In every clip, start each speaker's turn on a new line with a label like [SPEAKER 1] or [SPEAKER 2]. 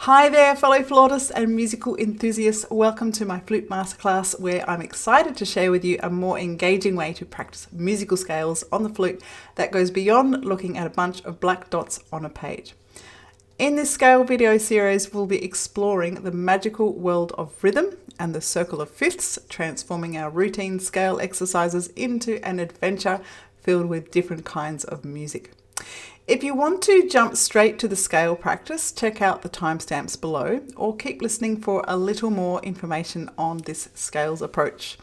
[SPEAKER 1] Hi there, fellow flautists and musical enthusiasts. Welcome to my flute masterclass, where I'm excited to share with you a more engaging way to practice musical scales on the flute that goes beyond looking at a bunch of black dots on a page. In this scale video series, we'll be exploring the magical world of rhythm and the circle of fifths, transforming our routine scale exercises into an adventure filled with different kinds of music. If you want to jump straight to the scale practice, check out the timestamps below or keep listening for a little more information on this scales approach.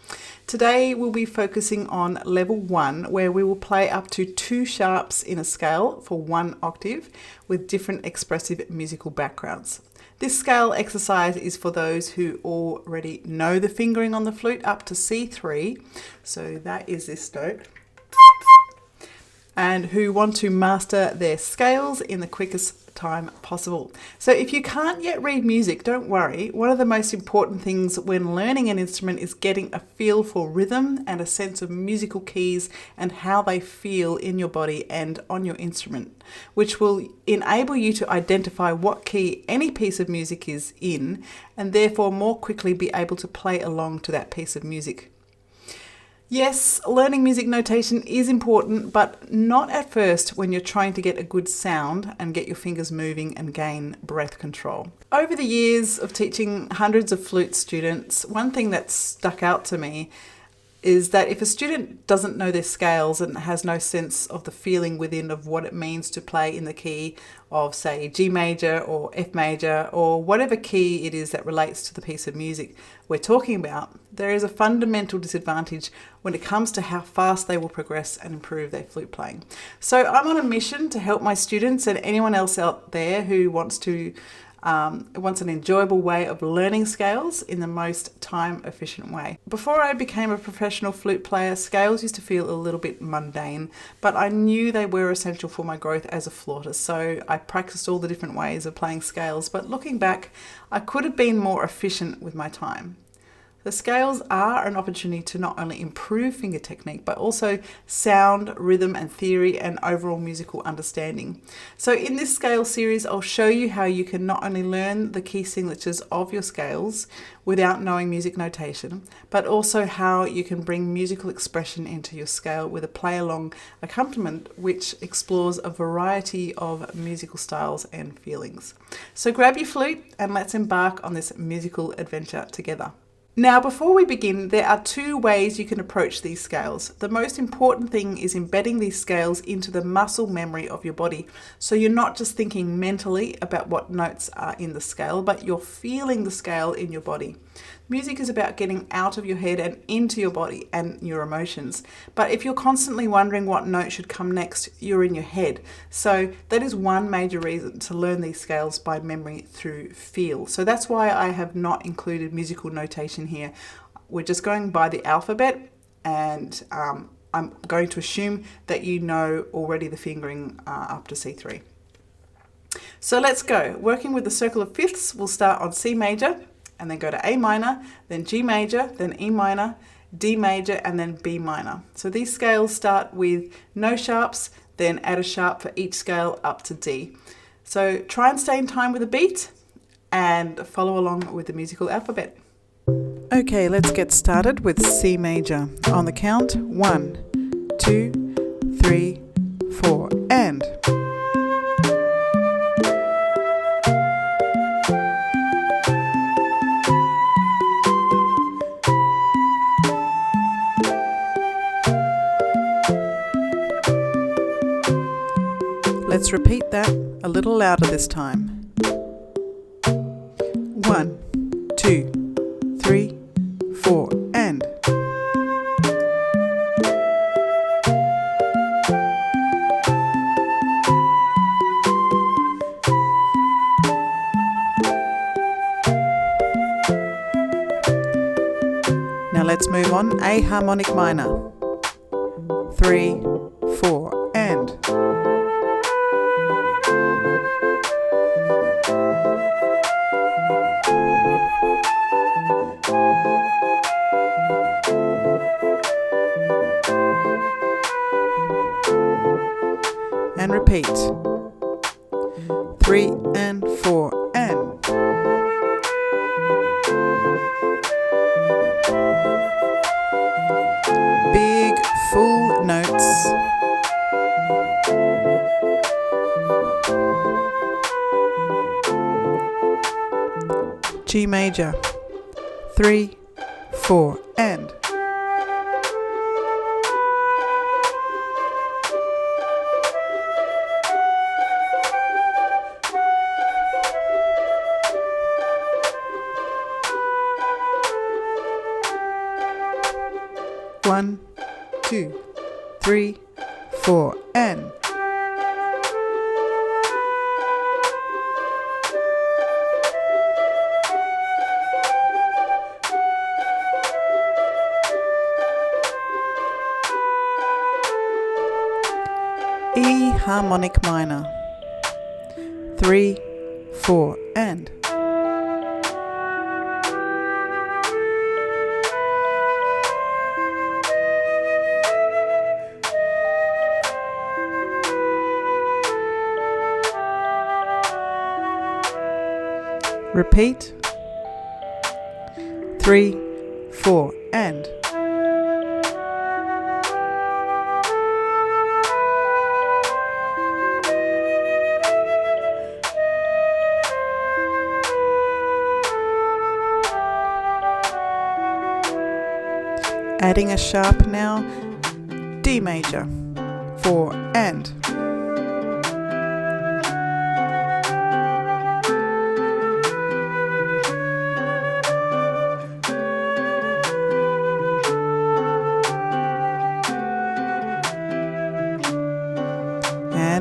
[SPEAKER 1] Today we'll be focusing on level 1, where we will play up to 2 sharps in a scale for 1 octave with different expressive musical backgrounds. This scale exercise is for those who already know the fingering on the flute up to C3, so that is this note, and who want to master their scales in the quickest time possible. So if you can't yet read music, don't worry. One of the most important things when learning an instrument is getting a feel for rhythm and a sense of musical keys and how they feel in your body and on your instrument, which will enable you to identify what key any piece of music is in and therefore more quickly be able to play along to that piece of music. Yes, learning music notation is important, but not at first when you're trying to get a good sound and get your fingers moving and gain breath control. Over the years of teaching hundreds of flute students, one thing that's stuck out to me is that if a student doesn't know their scales and has no sense of the feeling within of what it means to play in the key of, say, G major or F major or whatever key it is that relates to the piece of music we're talking about, there is a fundamental disadvantage when it comes to how fast they will progress and improve their flute playing. So I'm on a mission to help my students and anyone else out there who wants an enjoyable way of learning scales in the most time-efficient way. Before I became a professional flute player, scales used to feel a little bit mundane, but I knew they were essential for my growth as a flautist, so I practiced all the different ways of playing scales, but looking back, I could have been more efficient with my time. The scales are an opportunity to not only improve finger technique, but also sound, rhythm and theory and overall musical understanding. So in this scale series, I'll show you how you can not only learn the key signatures of your scales without knowing music notation, but also how you can bring musical expression into your scale with a play-along accompaniment which explores a variety of musical styles and feelings. So grab your flute and let's embark on this musical adventure together. Now, before we begin, there are 2 ways you can approach these scales. The most important thing is embedding these scales into the muscle memory of your body. So you're not just thinking mentally about what notes are in the scale, but you're feeling the scale in your body. Music is about getting out of your head and into your body and your emotions. But if you're constantly wondering what note should come next, you're in your head. So that is one major reason to learn these scales by memory through feel. So that's why I have not included musical notation here. We're just going by the alphabet, and I'm going to assume that you know already the fingering up to C3. So let's go. Working with the circle of fifths, we'll start on C major, and then go to A minor, then G major, then E minor, D major, and then B minor. So these scales start with no sharps, then add a sharp for each scale up to D. So try and stay in time with the beat and follow along with the musical alphabet. Okay, let's get started with C major. On the count, 1, 2, 3, 4, and... Let's repeat that a little louder this time. 1, 2, 3, 4, and. Now let's move on. A harmonic minor. 3, 4, and. And repeat. 3 and 4 and. G major, 3, 4, and 1, 2, 3, 4, and E harmonic minor, 3, 4, and repeat, 3, 4, and adding a sharp now, D major, 4, and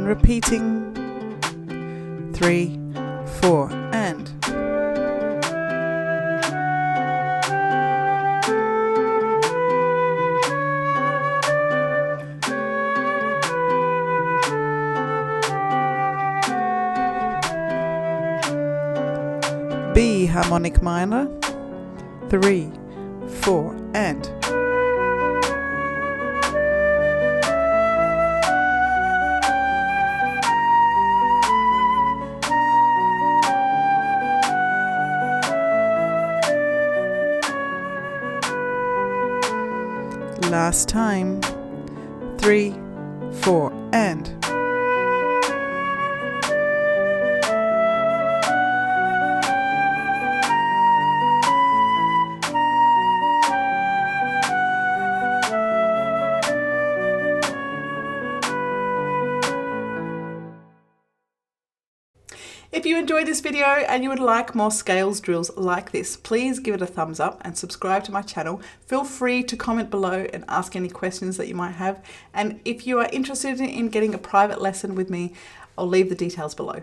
[SPEAKER 1] repeating, 3, 4, and B harmonic minor, 3, 4, and last time, 3, 4, and If you enjoyed this video and you would like more scales drills like this, please give it a thumbs up and subscribe to my channel. Feel free to comment below and ask any questions that you might have. And if you are interested in getting a private lesson with me, I'll leave the details below.